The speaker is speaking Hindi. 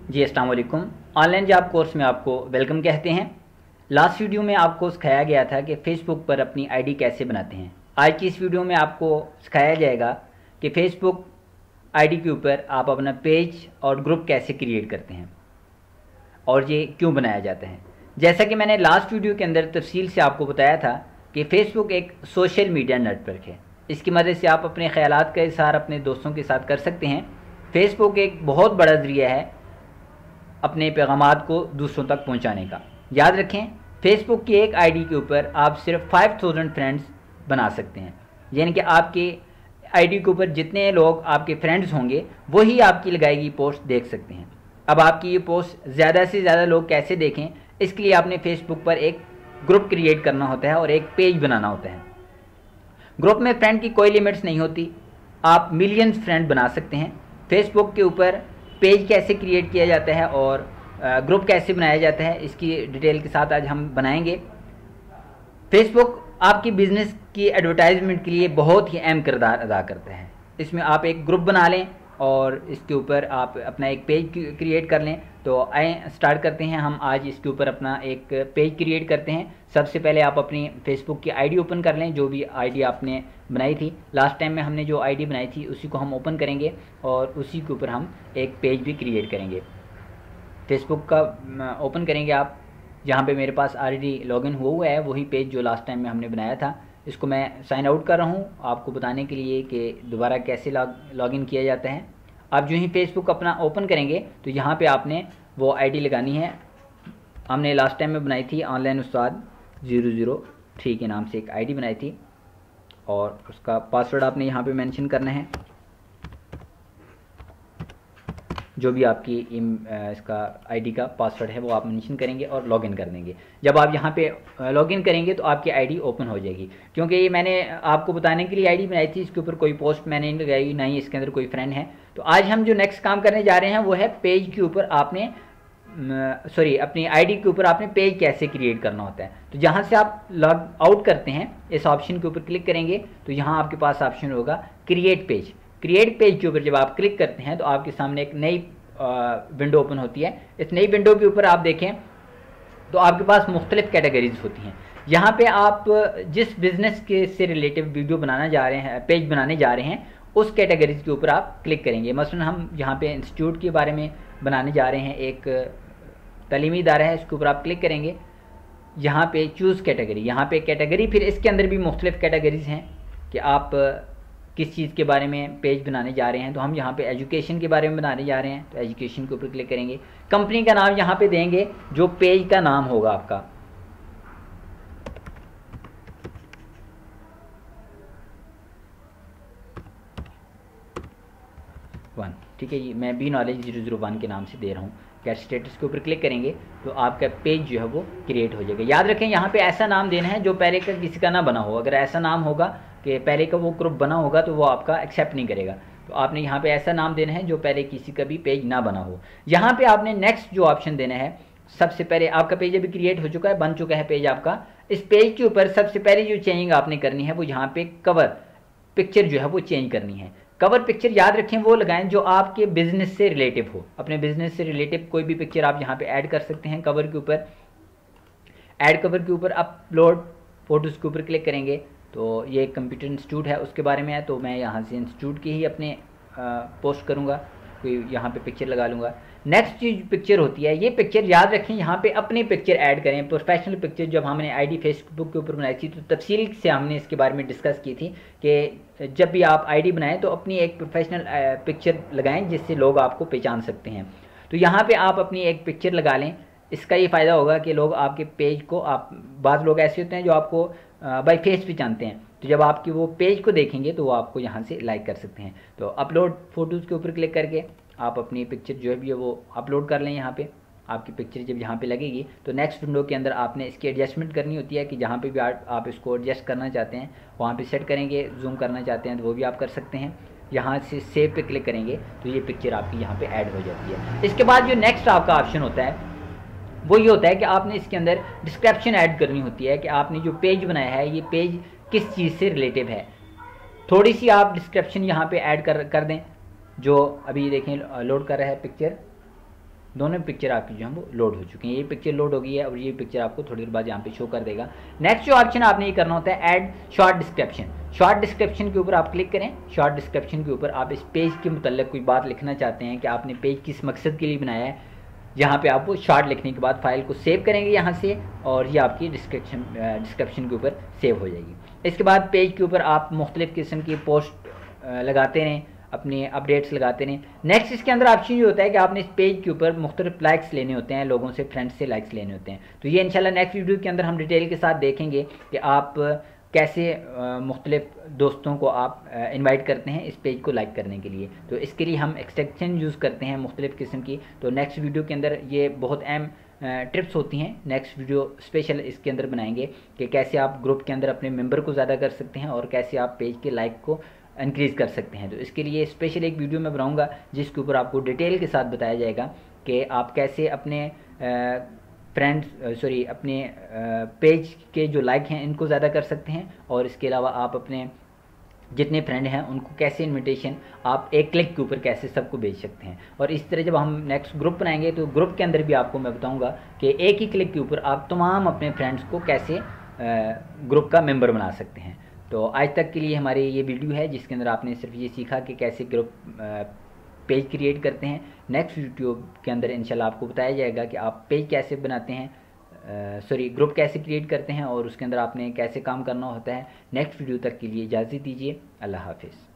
जी अस्सलाम वालेकुम। ऑनलाइन जॉब कोर्स में आपको वेलकम कहते हैं। लास्ट वीडियो में आपको सिखाया गया था कि फ़ेसबुक पर अपनी आईडी कैसे बनाते हैं। आज की इस वीडियो में आपको सिखाया जाएगा कि फ़ेसबुक आईडी के ऊपर आप अपना पेज और ग्रुप कैसे क्रिएट करते हैं और ये क्यों बनाया जाता है। जैसा कि मैंने लास्ट वीडियो के अंदर तफसील से आपको बताया था कि फ़ेसबुक एक सोशल मीडिया नेटवर्क है। इसकी मदद से आप अपने ख़यालात का इज़हार अपने दोस्तों के साथ कर सकते हैं। फ़ेसबुक एक बहुत बड़ा ज़रिया है अपने पैगामात को दूसरों तक पहुंचाने का। याद रखें, फेसबुक की एक आईडी के ऊपर आप सिर्फ 5000 फ्रेंड्स बना सकते हैं। यानी कि आपके आईडी के ऊपर जितने लोग आपके फ्रेंड्स होंगे वही आपकी लगाई गई पोस्ट देख सकते हैं। अब आपकी ये पोस्ट ज़्यादा से ज़्यादा लोग कैसे देखें, इसके लिए आपने फेसबुक पर एक ग्रुप क्रिएट करना होता है और एक पेज बनाना होता है। ग्रुप में फ्रेंड की कोई लिमिट्स नहीं होती, आप मिलियंस फ्रेंड बना सकते हैं। फेसबुक के ऊपर पेज कैसे क्रिएट किया जाता है और ग्रुप कैसे बनाया जाता है, इसकी डिटेल के साथ आज हम बनाएंगे। फेसबुक आपकी बिज़नेस की एडवर्टाइजमेंट के लिए बहुत ही अहम किरदार अदा करता है। इसमें आप एक ग्रुप बना लें और इसके ऊपर आप अपना एक पेज क्रिएट कर लें। तो आए स्टार्ट करते हैं। हम आज इसके ऊपर अपना एक पेज क्रिएट करते हैं। सबसे पहले आप अपनी फेसबुक की आईडी ओपन कर लें, जो भी आईडी आपने बनाई थी। लास्ट टाइम में हमने जो आईडी बनाई थी उसी को हम ओपन करेंगे और उसी के ऊपर हम एक पेज भी क्रिएट करेंगे। फेसबुक का ओपन करेंगे आप, जहाँ पे मेरे पास ऑलरेडी लॉगिन हुआ है वही पेज जो लास्ट टाइम में हमने बनाया था। इसको मैं साइन आउट कर रहा हूँ आपको बताने के लिए कि दोबारा कैसे लॉगिन किया जाता है। आप जो ही फेसबुक अपना ओपन करेंगे तो यहाँ पे आपने वो आईडी लगानी है। हमने लास्ट टाइम में बनाई थी ऑनलाइन उस्ताद 003 के नाम से एक आईडी बनाई थी और उसका पासवर्ड आपने यहाँ पे मेंशन करना है। जो भी आपकी इसका आईडी का पासवर्ड है वो आप मेंशन करेंगे और लॉगिन कर देंगे। जब आप यहाँ पे लॉगिन करेंगे तो आपकी आईडी ओपन हो जाएगी। क्योंकि ये मैंने आपको बताने के लिए आईडी बनाई थी, इसके ऊपर कोई पोस्ट मैंने नहीं लगाई, ना ही इसके अंदर कोई फ्रेंड है। तो आज हम जो नेक्स्ट काम करने जा रहे हैं वो है पेज के ऊपर आपने अपनी आईडी के ऊपर आपने पेज कैसे क्रिएट करना होता है। तो जहाँ से आप लॉग आउट करते हैं इस ऑप्शन के ऊपर क्लिक करेंगे तो यहाँ आपके पास ऑप्शन होगा क्रिएट पेज। क्रिएट पेज के ऊपर जब आप क्लिक करते हैं तो आपके सामने एक नई विंडो ओपन होती है। इस नई विंडो के ऊपर आप देखें तो आपके पास मुख्तलिफ कैटेगरीज होती हैं। यहाँ पे आप जिस बिज़नेस के से रिलेटिव वीडियो बनाना जा रहे हैं, पेज बनाने जा रहे हैं, उस कैटेगरीज के ऊपर आप क्लिक करेंगे। मसलन हम यहाँ पे इंस्टीट्यूट के बारे में बनाने जा रहे हैं, एक तालीमी इदारा है, इसके ऊपर आप क्लिक करेंगे। यहाँ पे चूज़ कैटेगरी, यहाँ पे कैटेगरी, फिर इसके अंदर भी मुख्तलिफ कैटेगरीज हैं कि आप किस चीज़ के बारे में पेज बनाने जा रहे हैं। तो हम यहाँ पे एजुकेशन के बारे में बनाने जा रहे हैं तो एजुकेशन के ऊपर क्लिक करेंगे। कंपनी का नाम यहाँ पे देंगे जो पेज का नाम होगा आपका। वन, ठीक है जी, मैं बी नॉलेज 001 के नाम से दे रहा हूँ। गेट स्टेटस के ऊपर क्लिक करेंगे तो आपका पेज जो है वो क्रिएट हो जाएगा। याद रखें यहाँ पे ऐसा नाम देना है जो पहले का किसी का ना बना हो। अगर ऐसा नाम होगा कि पहले का वो ग्रुप बना होगा तो वो आपका एक्सेप्ट नहीं करेगा। तो आपने यहाँ पे ऐसा नाम देना है जो पहले किसी का भी पेज ना बना हो। यहाँ पे आपने नेक्स्ट जो ऑप्शन देना है, सबसे पहले आपका पेज अभी क्रिएट हो चुका है, बन चुका है पेज आपका। इस पेज के ऊपर सबसे पहले जो चेंजिंग आपने करनी है वो यहाँ पे कवर पिक्चर जो है वो चेंज करनी है। कवर पिक्चर याद रखें वो लगाएं जो आपके बिजनेस से रिलेटिव हो। अपने बिजनेस से रिलेटिव कोई भी पिक्चर आप यहाँ पे ऐड कर सकते हैं। कवर के ऊपर ऐड कवर के ऊपर अपलोड फोटोज़ के ऊपर क्लिक करेंगे तो ये कंप्यूटर इंस्टीट्यूट है उसके बारे में है, तो मैं यहाँ से इंस्टीट्यूट की ही अपने पोस्ट करूँगा, कोई यहाँ पे पिक्चर लगा लूँगा। नेक्स्ट चीज पिक्चर होती है, ये पिक्चर याद रखें यहाँ पे अपनी पिक्चर ऐड करें। प्रोफेशनल पिक्चर जब हमने आईडी फेसबुक के ऊपर बनाई थी तो तफसील से हमने इसके बारे में डिस्कस की थी कि जब भी आप आईडी बनाएं तो अपनी एक प्रोफेशनल पिक्चर लगाएं जिससे लोग आपको पहचान सकते हैं। तो यहाँ पे आप अपनी एक पिक्चर लगा लें। इसका ये फ़ायदा होगा कि लोग आपके पेज को, आप बाज़ लोग ऐसे होते हैं जो आपको बाय फेस भी जानते हैं, तो जब आपकी वो पेज को देखेंगे तो वो आपको यहाँ से लाइक कर सकते हैं। तो अपलोड फ़ोटोज़ के ऊपर क्लिक करके आप अपनी पिक्चर जो है भी है वो अपलोड कर लें। यहाँ पे आपकी पिक्चर जब यहाँ पे लगेगी तो नेक्स्ट विंडो के अंदर आपने इसकी एडजस्टमेंट करनी होती है कि जहाँ पे भी आप इसको एडजस्ट करना चाहते हैं वहाँ पे सेट करेंगे। जूम करना चाहते हैं तो वो भी आप कर सकते हैं। यहाँ से सेव पे क्लिक करेंगे तो ये पिक्चर आपकी यहाँ पे ऐड हो जाती है। इसके बाद जो नेक्स्ट आपका ऑप्शन होता है वो ये होता है कि आपने इसके अंदर डिस्क्रिप्शन ऐड करनी होती है कि आपने जो पेज बनाया है ये पेज किस चीज़ से रिलेटिव है। थोड़ी सी आप डिस्क्रिप्शन यहाँ पे ऐड कर दें। जो अभी देखें लोड कर रहा है पिक्चर, दोनों पिक्चर आपकी जो है वो लोड हो चुकी हैं। ये पिक्चर लोड हो गई है और ये पिक्चर आपको थोड़ी देर बाद यहाँ पे शो कर देगा। नेक्स्ट जो ऑप्शन आपने ये करना होता है add short description. Short description के ऊपर आप क्लिक करें। शॉर्ट डिस्क्रिप्शन के ऊपर आप इस पेज के मुतल्लिक कोई बात लिखना चाहते हैं कि आपने पेज किस मकसद के लिए बनाया है, यहाँ पे आप वो शॉर्ट लिखने के बाद फाइल को सेव करेंगे यहाँ से और ये आपकी डिस्क्रिप्शन के ऊपर सेव हो जाएगी। इसके बाद पेज के ऊपर आप मुख्तलिफ़ किस्म की पोस्ट लगाते रहें, अपने अपडेट्स लगाते रहें। नेक्स्ट इसके अंदर ऑप्शन ये होता है कि आपने इस पेज के ऊपर मुख्तलिफ लाइक्स लेने होते हैं, लोगों से, फ्रेंड्स से लाइक्स लेने होते हैं। तो ये इंशाल्लाह नेक्स्ट वीडियो के अंदर हम डिटेल के साथ देखेंगे कि आप कैसे मुख्तलिफ दोस्तों को आप इनवाइट करते हैं इस पेज को लाइक करने के लिए। तो इसके लिए हम एक्सटेंशन यूज़ करते हैं मुख्तलिफ़ किस्म की। तो नेक्स्ट वीडियो के अंदर ये बहुत अहम टिप्स होती हैं। नेक्स्ट वीडियो स्पेशल इसके अंदर बनाएंगे कि कैसे आप ग्रुप के अंदर अपने मेंबर को ज़्यादा कर सकते हैं और कैसे आप पेज के लाइक को इंक्रीज़ कर सकते हैं। तो इसके लिए स्पेशल एक वीडियो मैं बनाऊँगा जिसके ऊपर आपको डिटेल के साथ बताया जाएगा कि आप कैसे अपने अपने पेज के जो लाइक हैं इनको ज़्यादा कर सकते हैं और इसके अलावा आप अपने जितने फ्रेंड हैं उनको कैसे इनविटेशन आप एक क्लिक के ऊपर कैसे सबको भेज सकते हैं। और इस तरह जब हम नेक्स्ट ग्रुप बनाएंगे तो ग्रुप के अंदर भी आपको मैं बताऊंगा कि एक ही क्लिक के ऊपर आप तमाम अपने फ्रेंड्स को कैसे ग्रुप का मेंबर बना सकते हैं। तो आज तक के लिए हमारी ये वीडियो है जिसके अंदर आपने सिर्फ ये सीखा कि कैसे ग्रुप पेज क्रिएट करते हैं। नेक्स्ट वीडियो के अंदर इंशाल्लाह आपको बताया जाएगा कि आप पेज कैसे बनाते हैं, ग्रुप कैसे क्रिएट करते हैं और उसके अंदर आपने कैसे काम करना होता है। नेक्स्ट वीडियो तक के लिए इजाज़त दीजिए। अल्लाह हाफिज़।